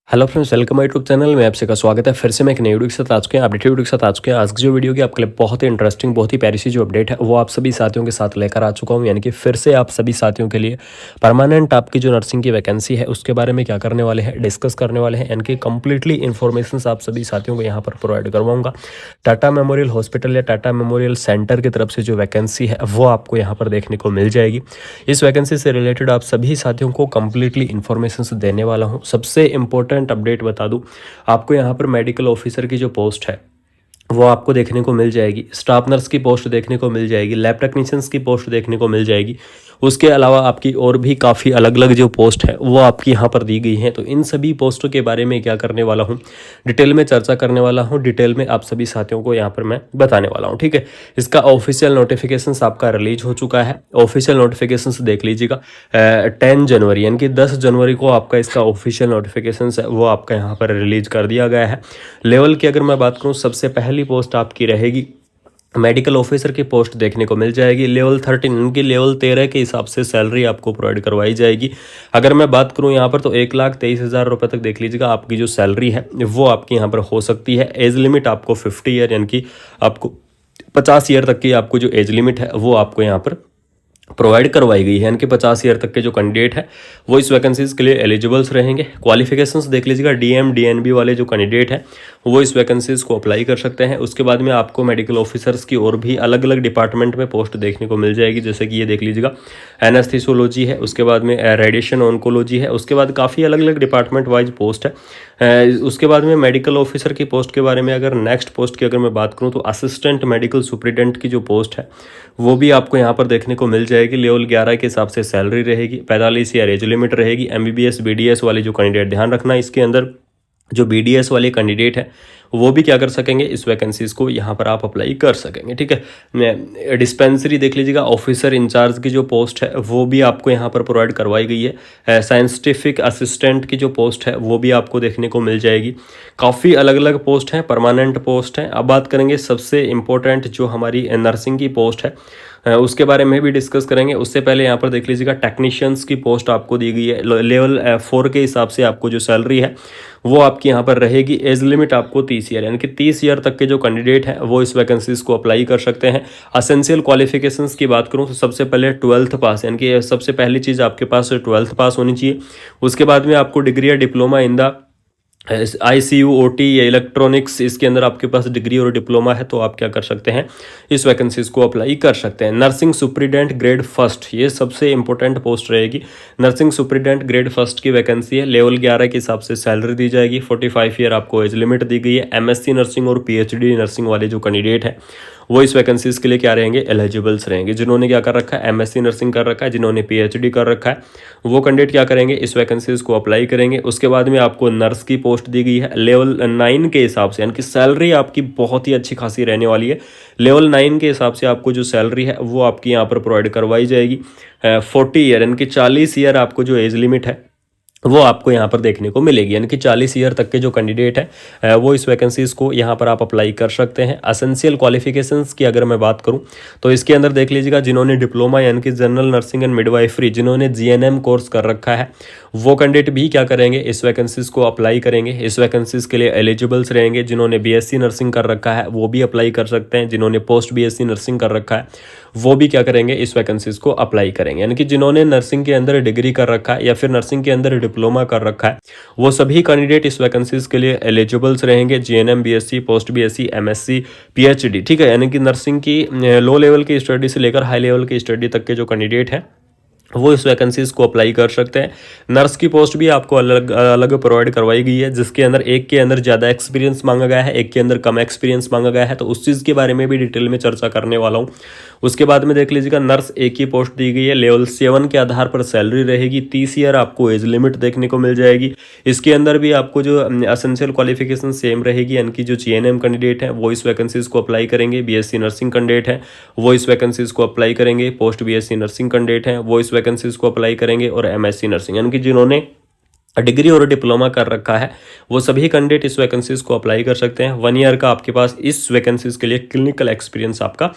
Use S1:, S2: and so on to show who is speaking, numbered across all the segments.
S1: Hello friends, welcome my YouTube channel में आप सबका स्वागत है। फिर से मैं एक नई वीडियो के साथ आ चुके हैं, अपडेटेड वीडियो के साथ आ चुके हैं। आज की जो वीडियो की आपके लिए बहुत ही इंटरेस्टिंग, बहुत ही प्यारी सी जो अपडेट है वो आप सभी साथियों के साथ लेकर आ चुका हूं। यानी कि फिर से आप सभी साथियों के लिए परमानेंट आपकी जो नर्सिंग की वैकेंसी है उसके बारे में क्या करने वाले हैं, डिस्कस करने वाले हैं। यानी कि कंप्लीटली इन्फॉर्मेशन आप सभी साथियों को यहाँ पर प्रोवाइड करवाऊंगा। टाटा मेमोरियल हॉस्पिटल या टाटा मेमोरियल सेंटर की तरफ से जो वैकेंसी है वो आपको यहाँ पर देखने को मिल जाएगी। इस वैकेंसी से रिलेटेड आप सभी साथियों को कंप्लीटली इन्फॉर्मेशन देने वाला हूँ। सबसे इंपॉर्टेंट अपडेट बता दूं, आपको यहाँ पर मेडिकल ऑफिसर की जो पोस्ट है वो आपको देखने को मिल जाएगी। स्टाफ नर्स की पोस्ट देखने को मिल जाएगी। लैब टेक्नीशियंस की पोस्ट देखने को मिल जाएगी। उसके अलावा आपकी और भी काफ़ी अलग अलग जो पोस्ट है वो आपकी यहाँ पर दी गई हैं। तो इन सभी पोस्टों के बारे में क्या करने वाला हूँ, डिटेल में चर्चा करने वाला हूँ। डिटेल में आप सभी साथियों को यहाँ पर मैं बताने वाला हूँ। ठीक है, इसका ऑफिशियल नोटिफिकेशन आपका रिलीज हो चुका है। ऑफिशियल नोटिफिकेशन देख लीजिएगा, 10 जनवरी यानी कि 10 जनवरी को आपका इसका ऑफिशियल नोटिफिकेशन है वो आपका यहाँ पर रिलीज कर दिया गया है। लेवल की अगर मैं बात करूँ, सबसे पहली पोस्ट आपकी रहेगी मेडिकल ऑफिसर की पोस्ट देखने को मिल जाएगी। लेवल 13 उनकी लेवल 13 के हिसाब से सैलरी आपको प्रोवाइड करवाई जाएगी। अगर मैं बात करूं यहाँ पर तो 1,23,000 रुपये तक देख लीजिएगा आपकी जो सैलरी है वो आपकी यहाँ पर हो सकती है। एज लिमिट आपको 50 ईयर यानी कि आपको 50 ईयर तक की आपको जो एज लिमिट है वो आपको यहाँ पर प्रोवाइड करवाई गई है। यानी कि 50 ईयर तक के जो कैंडिडेट है वो इस वैकेंसीज के लिए एलिजिबल्स रहेंगे। क्वालिफिकेशंस देख लीजिएगा, डीएम डीएनबी वाले जो कैंडिडेट हैं वो इस वैकेंसीज को अप्लाई कर सकते हैं। उसके बाद में आपको मेडिकल ऑफिसर्स की और भी अलग अलग डिपार्टमेंट में पोस्ट देखने को मिल जाएगी। जैसे कि ये देख लीजिएगा, एनेस्थीसियोलॉजी है, उसके बाद में रेडिएशन ऑन्कोलॉजी है, उसके बाद काफ़ी अलग अलग डिपार्टमेंट वाइज पोस्ट है। उसके बाद में मेडिकल ऑफिसर की पोस्ट के बारे में अगर नेक्स्ट पोस्ट की अगर मैं बात करूँ तो असिस्टेंट मेडिकल सुपरिटेंडेंट की जो पोस्ट है वो भी आपको यहाँ पर देखने को मिल जाएगी। लेवल 11 के हिसाब से सैलरी रहेगी। 45 ईयर एज लिमिट रहेगी। एमबीबीएस बीडीएस वाले जो कैंडिडेट, ध्यान रखना इसके अंदर जो बीडीएस वाले कैंडिडेट हैं वो भी क्या कर सकेंगे, इस वैकेंसीज को यहाँ पर आप अप्लाई कर सकेंगे। ठीक है, डिस्पेंसरी देख लीजिएगा, ऑफिसर इंचार्ज की जो पोस्ट है वो भी आपको यहाँ पर प्रोवाइड करवाई गई है। साइंटिफिक असिस्टेंट की जो पोस्ट है वो भी आपको देखने को मिल जाएगी। काफ़ी अलग अलग पोस्ट हैं, परमानेंट पोस्ट हैं। अब बात करेंगे सबसे इम्पोर्टेंट जो हमारी नर्सिंग की पोस्ट है उसके बारे में भी डिस्कस करेंगे। उससे पहले यहाँ पर देख लीजिएगा, टेक्नीशियंस की पोस्ट आपको दी गई है। लेवल 4 के हिसाब से आपको जो सैलरी है वो आपकी यहाँ पर रहेगी। एज लिमिट आपको 30 ईयर यानी कि 30 ईयर तक के जो कैंडिडेट हैं वो इस वैकेंसीज को अप्लाई कर सकते हैं। असेंशियल क्वालिफिकेशंस की बात करूँ तो सबसे पहले 12th पास, यानी कि सबसे पहली चीज़ आपके पास 12th पास होनी चाहिए। उसके बाद में आपको डिग्री या diploma in the ICU OT या इलेक्ट्रॉनिक्स, इसके अंदर आपके पास डिग्री और डिप्लोमा है तो आप क्या कर सकते हैं, इस वैकेंसीज को अप्लाई कर सकते हैं। नर्सिंग सुपरिटेंडेंट ग्रेड फर्स्ट, ये सबसे इंपॉर्टेंट पोस्ट रहेगी। नर्सिंग सुपरिटेंडेंट ग्रेड फर्स्ट की वैकेंसी है। लेवल 11 के हिसाब से सैलरी दी जाएगी। 45 ईयर आपको एज लिमिट दी गई है। MSc नर्सिंग और PhD नर्सिंग वाले जो कैंडिडेट हैं वो इस वैकेंसीज के लिए क्या रहेंगे, एलिजिबल्स रहेंगे। जिन्होंने क्या कर रखा है, MSc नर्सिंग कर रखा है, जिन्होंने PhD कर रखा है वो कैंडिडेट क्या करेंगे, इस वैकेंसीज को अप्लाई करेंगे। उसके बाद में आपको नर्स की पोस्ट दी गई है लेवल 9 के हिसाब से, यानी कि सैलरी आपकी बहुत ही अच्छी खासी रहने वाली है। लेवल 9 के हिसाब से आपको जो सैलरी है वो आपकी यहाँ पर प्रोवाइड करवाई जाएगी। 40 ईयर यानी कि 40 ईयर आपको जो एज लिमिट है वो आपको यहाँ पर देखने को मिलेगी। यानी कि 40 ईयर तक के जो कैंडिडेट हैं वो इस वैकेंसीज को यहाँ पर आप अप्लाई कर सकते हैं। असेंशियल क्वालिफिकेशंस की अगर मैं बात करूँ तो इसके अंदर देख लीजिएगा, जिन्होंने डिप्लोमा यानी कि जनरल नर्सिंग एंड मिडवाइफरी, जिन्होंने GNM कोर्स कर रखा है वो कैंडिडेट भी क्या करेंगे, इस वैकेंसीज को अप्लाई करेंगे। इस वैकेंसीज के लिए एलिजिबल्स रहेंगे। जिन्होंने BSc नर्सिंग कर रखा है वो भी अप्लाई कर सकते हैं। जिन्होंने पोस्ट BSc नर्सिंग कर रखा है वो भी क्या करेंगे, इस वैकेंसीज को अप्लाई करेंगे। यानी कि जिन्होंने नर्सिंग के अंदर डिग्री कर रखा है या फिर नर्सिंग के अंदर डिप्लोमा कर रखा है वो सभी कैंडिडेट इस वैकेंसीज के लिए एलिजिबल्स रहेंगे। GNM BSc post BSc MSc PhD, ठीक है, यानी कि नर्सिंग की लो लेवल की स्टडी से लेकर हाई लेवल की स्टडी तक के जो कैंडिडेट हैं वो इस वैकेंसीज को अप्लाई कर सकते हैं। नर्स की पोस्ट भी आपको अलग अलग प्रोवाइड करवाई गई है, जिसके अंदर एक के अंदर ज़्यादा एक्सपीरियंस मांगा गया है, एक के अंदर कम एक्सपीरियंस मांगा गया है। तो उस चीज़ के बारे में भी डिटेल में चर्चा करने वाला हूँ। उसके बाद में देख लीजिएगा, नर्स एक ही पोस्ट दी गई है। लेवल 7 के आधार पर सैलरी रहेगी। 30 ईयर आपको एज लिमिट देखने को मिल जाएगी। इसके अंदर भी आपको जो असेंशियल क्वालिफिकेशन सेम रहेगी, यानी कि जो GNM कैंडिडेट है वो इस वैकेंसीज को अप्लाई करेंगे। BSc नर्सिंग कैंडिडेट है वो इस वैकेंसीज को अप्लाई करेंगे। पोस्ट BSc नर्सिंग कैंडिडेट है वो इस वैकेंसीज को अप्लाई करेंगे। और MSc नर्सिंग यानी कि जिन्होंने डिग्री और डिप्लोमा कर रखा है, वो सभी कैंडिडेट इस वैकेंसीज को अप्लाई कर सकते हैं। 1 ईयर का आपके पास इस वैकेंसीज के लिए क्लिनिकल एक्सपीरियंस आपका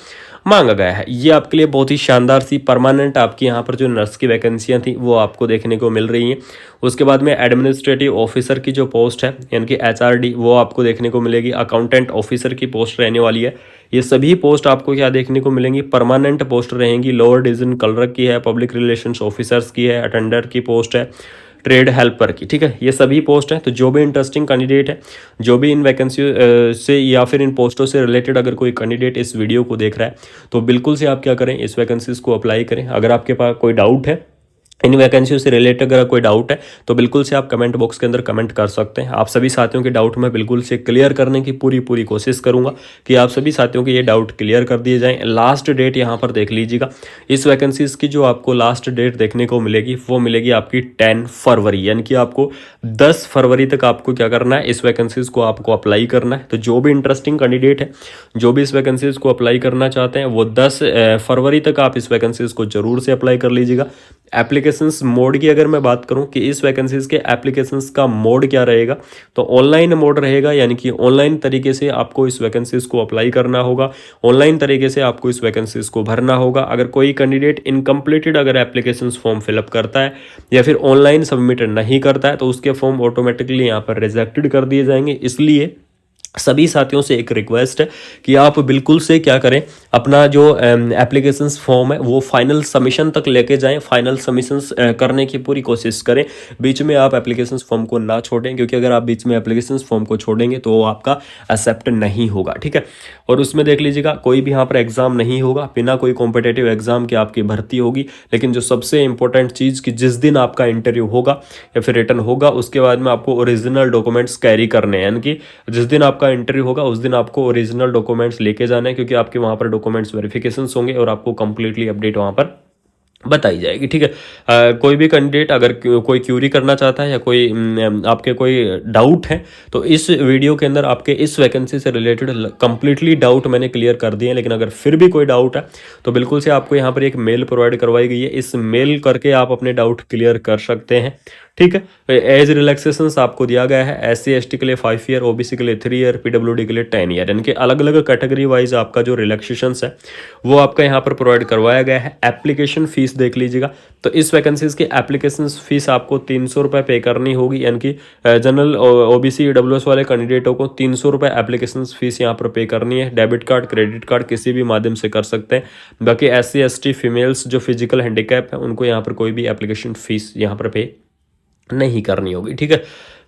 S1: मांगा गया है। ये आपके लिए बहुत ही शानदार सी परमानेंट आपकी यहाँ पर जो नर्स की वैकेंसियाँ थी वो आपको देखने को मिल रही हैं। उसके बाद में एडमिनिस्ट्रेटिव ऑफिसर की जो पोस्ट है यानी कि HRD वो आपको देखने को मिलेगी। अकाउंटेंट ऑफिसर की पोस्ट रहने वाली है। ये सभी पोस्ट आपको क्या देखने को मिलेंगी, परमानेंट पोस्ट रहेंगी। लोअर डिवीजन क्लर्क की है, पब्लिक रिलेशंस ऑफिसर्स की है, अटेंडर की पोस्ट है, ट्रेड हेल्पर की, ठीक है, ये सभी पोस्ट हैं। तो जो भी इंटरेस्टिंग कैंडिडेट है, जो भी इन वैकेंसी से या फिर इन पोस्टों से रिलेटेड अगर कोई कैंडिडेट इस वीडियो को देख रहा है तो बिल्कुल से आप क्या करें, इस वैकेंसीज को अप्लाई करें। अगर आपके पास कोई डाउट है इन वैकेंसियों से रिलेटेड, अगर कोई डाउट है तो बिल्कुल से आप कमेंट बॉक्स के अंदर कमेंट कर सकते हैं। आप सभी साथियों के डाउट मैं बिल्कुल से क्लियर करने की पूरी कोशिश करूंगा कि आप सभी साथियों के ये डाउट क्लियर कर दिए जाएं। लास्ट डेट यहाँ पर देख लीजिएगा, इस वैकेंसीज की जो आपको लास्ट डेट देखने को मिलेगी वो मिलेगी आपकी 10 फरवरी, यानी कि आपको 10 फरवरी तक आपको क्या करना है, इस वैकेंसीज को आपको अप्लाई करना है। तो जो भी इंटरेस्टिंग कैंडिडेट है, जो भी इस वैकेंसीज को अप्लाई करना चाहते हैं, वो 10 फरवरी तक आप इस वैकेंसीज को जरूर से अप्लाई कर लीजिएगा। एप्लीकेशंस मोड की अगर मैं बात करूं कि इस वैकेंसीज के एप्लीकेशंस का मोड क्या रहेगा, तो ऑनलाइन मोड रहेगा, यानी कि ऑनलाइन तरीके से आपको इस वैकेंसीज को अप्लाई करना होगा, ऑनलाइन तरीके से आपको इस वैकेंसीज को भरना होगा। अगर कोई कैंडिडेट इनकम्प्लीटेड अगर एप्लीकेशंस फॉर्म फिलअप करता है या फिर ऑनलाइन सबमिट नहीं करता है तो उसके फॉर्म ऑटोमेटिकली यहाँ पर रिजेक्टेड कर दिए जाएंगे। इसलिए सभी साथियों से एक रिक्वेस्ट है कि आप बिल्कुल से क्या करें, अपना जो एप्लीकेशंस फॉर्म है वो फाइनल सबमिशन तक लेके जाएं। फाइनल सबमिशंस करने की पूरी कोशिश करें, बीच में आप एप्लीकेशंस फॉर्म को ना छोड़ें, क्योंकि अगर आप बीच में एप्लीकेशंस फॉर्म को छोड़ेंगे तो वो आपका एक्सेप्ट नहीं होगा, ठीक है। और उसमें देख लीजिएगा, कोई भी यहाँ पर एग्जाम नहीं होगा, बिना कोई कॉम्पिटेटिव एग्जाम के आपकी भर्ती होगी। लेकिन जो सबसे इंपॉर्टेंट चीज़ कि जिस दिन आपका इंटरव्यू होगा या फिर रिटर्न होगा उसके बाद में आपको ओरिजिनल डॉक्यूमेंट्स कैरी करने हैं, यानी कि जिस दिन आपका इंटरव्यू होगा उस दिन आपको ओरिजिनल डॉक्यूमेंट्स लेके जाना है, क्योंकि आपके वहां पर डॉक्यूमेंट्स वेरिफिकेशंस होंगे और आपको कंप्लीटली अपडेट वहां पर बताई जाएगी, ठीक है। कोई भी कैंडिडेट अगर कोई क्यूरी करना चाहता है या कोई आपके कोई डाउट है तो इस वीडियो के अंदर आपके इस वैकेंसी से रिलेटेड कंप्लीटली डाउट मैंने क्लियर कर दिए हैं। लेकिन अगर फिर भी कोई डाउट है तो बिल्कुल से आपको यहाँ पर एक मेल प्रोवाइड करवाई गई है, इस मेल करके आप अपने डाउट क्लियर कर सकते हैं, ठीक है। एज रिलैक्सेशन आपको दिया गया है, SC ST के लिए 5 ईयर, OBC के लिए 3 ईयर, PWD के लिए 10 ईयर, यानी कि अलग अलग कैटेगरी वाइज आपका जो रिलैक्सेशन है वो आपका यहाँ पर प्रोवाइड करवाया गया है। एप्लीकेशन फीस देख लीजिएगा, तो इस वैकेंसीज की एप्लीकेशन फीस आपको 300 रुपये पे करनी होगी, यानी कि जनरल OBC EWS वाले कैंडिडेटों को 300 रुपये एप्लीकेशन फीस यहाँ पर पे करनी है। डेबिट कार्ड, क्रेडिट कार्ड किसी भी माध्यम से कर सकते हैं। बाकी SC ST फीमेल्स जो फिजिकल हैंडीकैप है उनको यहाँ पर कोई भी एप्लीकेशन फीस यहाँ पर पे नहीं करनी होगी, ठीक है।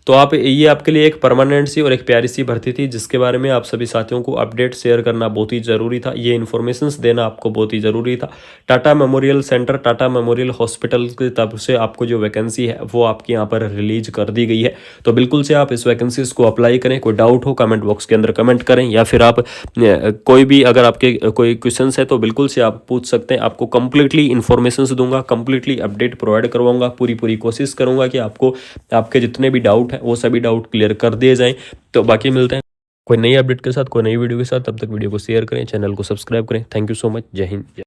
S1: तो आप ये आपके लिए एक परमानेंट सी और एक प्यारी सी भर्ती थी जिसके बारे में आप सभी साथियों को अपडेट शेयर करना बहुत ही ज़रूरी था, ये इन्फॉर्मेशंस देना आपको बहुत ही ज़रूरी था। Tata memorial centre, Tata memorial hospital की तरफ से आपको जो वैकेंसी है वो आपके यहाँ पर रिलीज कर दी गई है। तो बिल्कुल से आप इस वैकेंसीज को अप्लाई करें। कोई डाउट हो कमेंट बॉक्स के अंदर कमेंट करें, या फिर आप कोई भी अगर आपके कोई क्वेश्चन है तो बिल्कुल से आप पूछ सकते हैं। आपको कंप्लीटली इन्फॉर्मेशन दूंगा, कंप्लीटली अपडेट प्रोवाइड करवाऊंगा, पूरी कोशिश करूंगा कि आपको आपके जितने भी डाउट है वो सभी डाउट क्लियर कर दिए जाएं। तो बाकी मिलते हैं कोई नई अपडेट के साथ, कोई नई वीडियो के साथ। तब तक वीडियो को शेयर करें, चैनल को सब्सक्राइब करें। Thank you so much. जय हिंद।